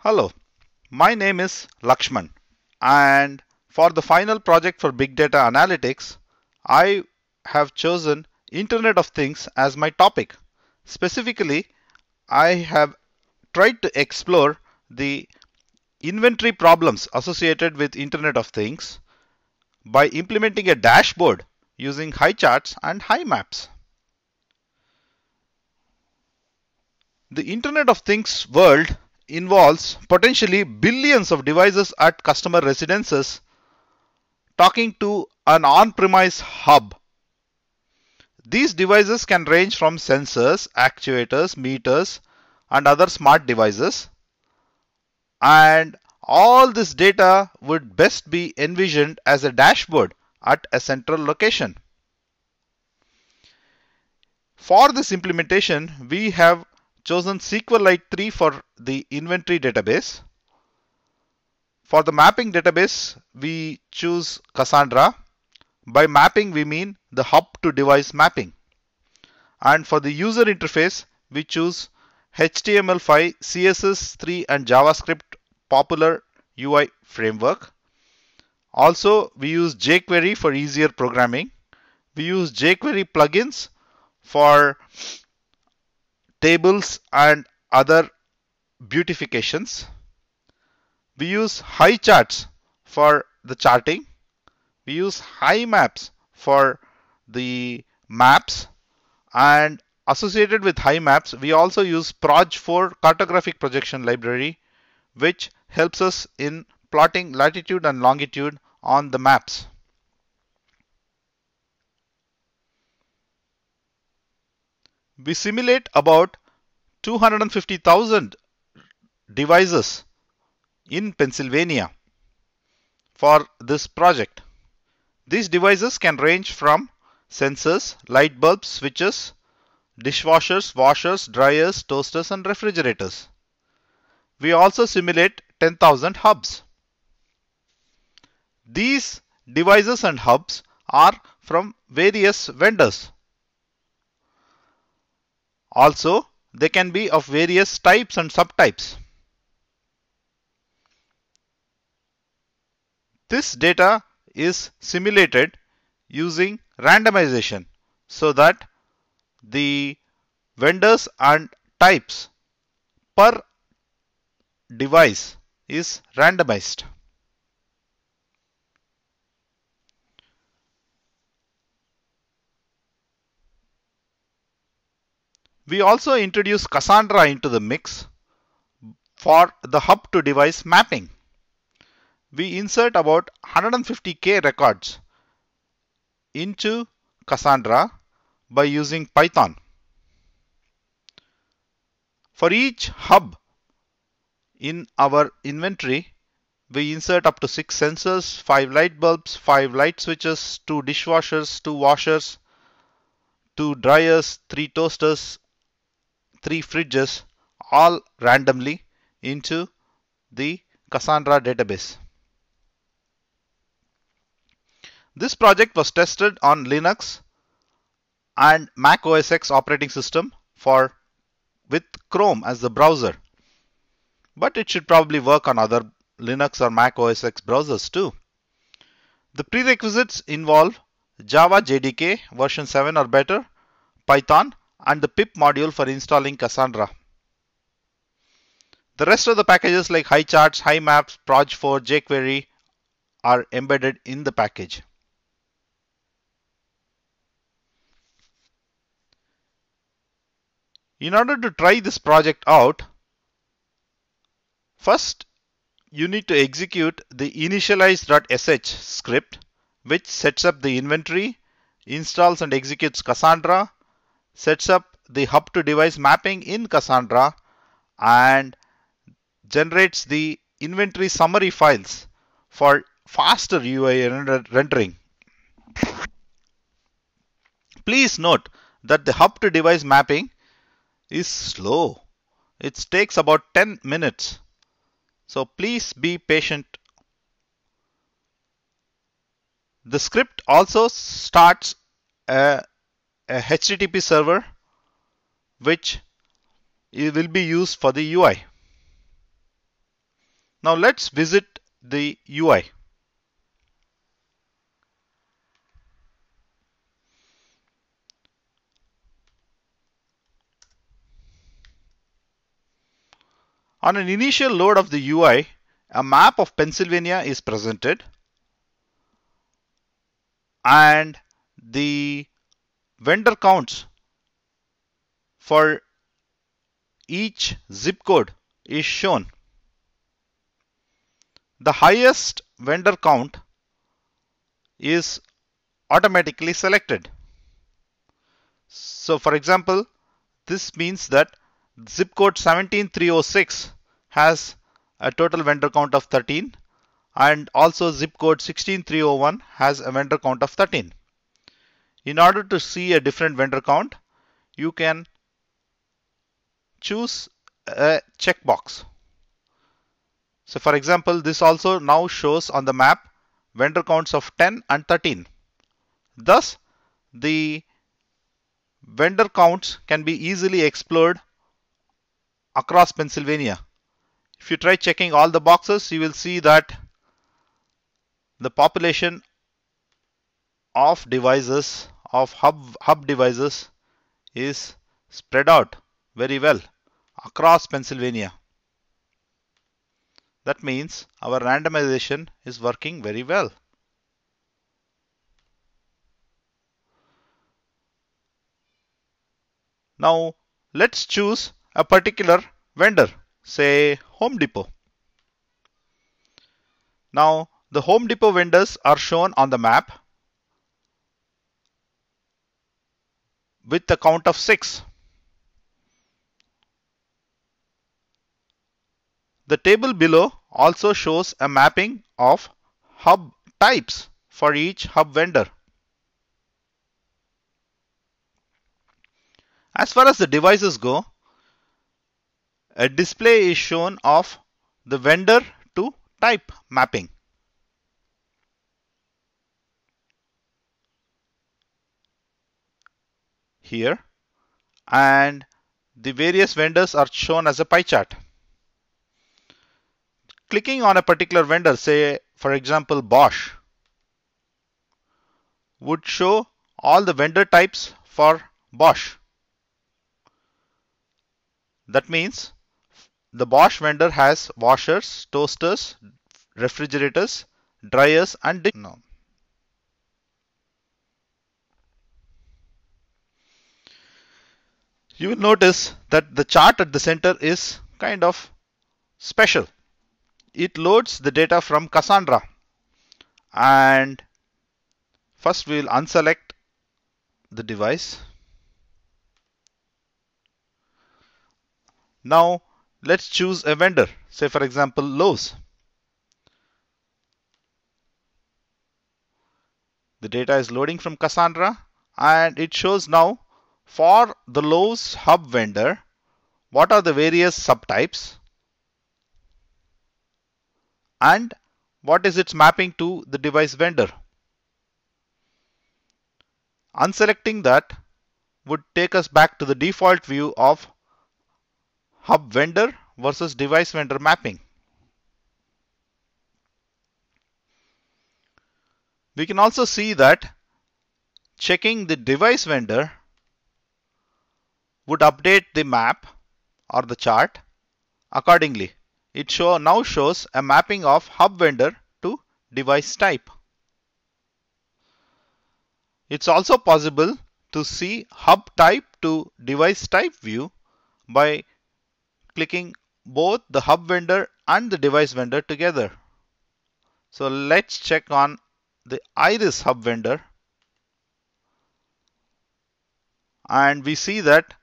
Hello, my name is Lakshman, and for the final project for Big Data Analytics, I have chosen Internet of Things as my topic. Specifically, I have tried to explore the inventory problems associated with Internet of Things by implementing a dashboard using HighCharts and HighMaps. The Internet of Things world involves potentially billions of devices at customer residences talking to an on-premise hub. These devices can range from sensors, actuators, meters, and other smart devices. And all this data would best be envisioned as a dashboard at a central location. For this implementation, we have chosen SQLite 3 for the inventory database. For the mapping database, we choose Cassandra. By mapping, we mean the hub to device mapping. And for the user interface, we choose HTML5, CSS3, and JavaScript popular UI framework. Also, we use jQuery for easier programming. We use jQuery plugins for tables and other beautifications. We use HighCharts for the charting. We use HighMaps for the maps, and associated with HighMaps, we also use Proj4 cartographic projection library, which helps us in plotting latitude and longitude on the maps. We simulate about 250,000 devices in Pennsylvania for this project. These devices can range from sensors, light bulbs, switches, dishwashers, washers, dryers, toasters, and refrigerators. We also simulate 10,000 hubs. These devices and hubs are from various vendors. Also, they can be of various types and subtypes. This data is simulated using randomization so that the vendors and types per device is randomized. We also introduce Cassandra into the mix for the hub to device mapping. We insert about 150K records into Cassandra by using Python. For each hub in our inventory, we insert up to 6 sensors, 5 light bulbs, 5 light switches, 2 dishwashers, 2 washers, 2 dryers, 3 toasters, 3 fridges, all randomly into the Cassandra database. This project was tested on Linux and Mac OS X operating system with Chrome as the browser. But it should probably work on other Linux or Mac OS X browsers too. The prerequisites involve Java JDK version 7 or better, Python, and the pip module for installing Cassandra. The rest of the packages like HighCharts, HighMaps, Proj4, jQuery are embedded in the package. In order to try this project out, first you need to execute the initialize.sh script, which sets up the inventory, installs and executes Cassandra, sets up the hub to device mapping in Cassandra, and generates the inventory summary files for faster UI rendering. Please note that the hub to device mapping is slow. It takes about 10 minutes. So please be patient. The script also starts a HTTP server which will be used for the UI. Now let's visit the UI. On an initial load of the UI, a map of Pennsylvania is presented and the vendor counts for each zip code is shown. The highest vendor count is automatically selected. So for example, this means that zip code 17306 has a total vendor count of 13, and also zip code 16301 has a vendor count of 13. In order to see a different vendor count, you can choose a checkbox. So for example, this also now shows on the map vendor counts of 10 and 13. Thus, the vendor counts can be easily explored across Pennsylvania. If you try checking all the boxes, you will see that the population of devices, of hub devices, is spread out very well across Pennsylvania. That means our randomization is working very well. Now let's choose a particular vendor, say Home Depot. Now the Home Depot vendors are shown on the map with a count of 6. The table below also shows a mapping of hub types for each hub vendor. As far as the devices go, a display is shown of the vendor to type mapping. Here, and the various vendors are shown as a pie chart. Clicking on a particular vendor, say for example Bosch, would show all the vendor types for Bosch. That means the Bosch vendor has washers, toasters, refrigerators, dryers and no. You will notice that the chart at the center is kind of special. It loads the data from Cassandra, and first we will unselect the device. Now let's choose a vendor, say for example Lowe's. The data is loading from Cassandra, and it shows now for the Lowe's hub vendor what are the various subtypes and what is its mapping to the device vendor. Unselecting that would take us back to the default view of hub vendor versus device vendor mapping. We can also see that checking the device vendor would update the map or the chart accordingly. It now shows a mapping of hub vendor to device type. It's also possible to see hub type to device type view by clicking both the hub vendor and the device vendor together. So let's check on the Iris hub vendor, and we see that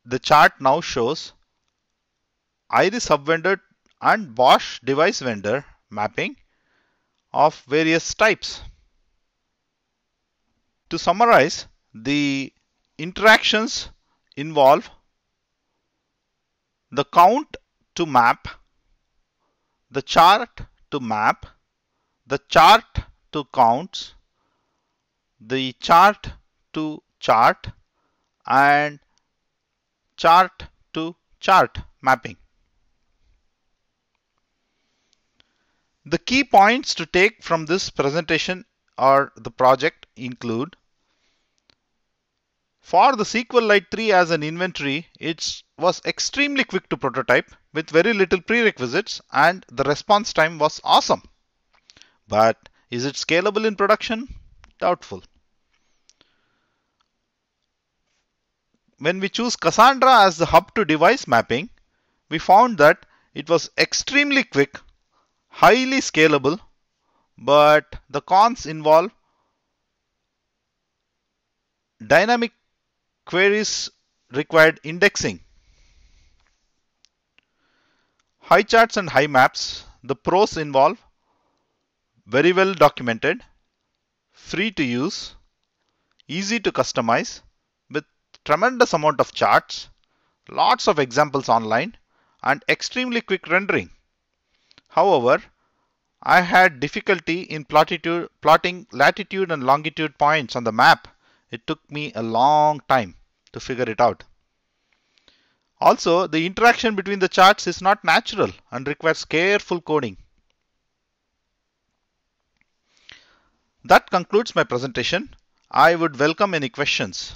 the chart now shows Iris hub vendor and Bosch device vendor mapping of various types. To summarize, the interactions involve the count to map, the chart to map, the chart to counts, the chart to chart, and chart to chart mapping. The key points to take from this presentation or the project include: for the SQLite 3 as an inventory, it was extremely quick to prototype with very little prerequisites, and the response time was awesome. But is it scalable in production? Doubtful. When we choose Cassandra as the hub to device mapping, we found that it was extremely quick, highly scalable, but the cons involve dynamic queries required indexing. High charts and high maps, the pros involve very well documented, free to use, easy to customize with tremendous amount of charts, lots of examples online, and extremely quick rendering. However, I had difficulty in plotting latitude and longitude points on the map. It took me a long time to figure it out. Also, the interaction between the charts is not natural and requires careful coding. That concludes my presentation. I would welcome any questions.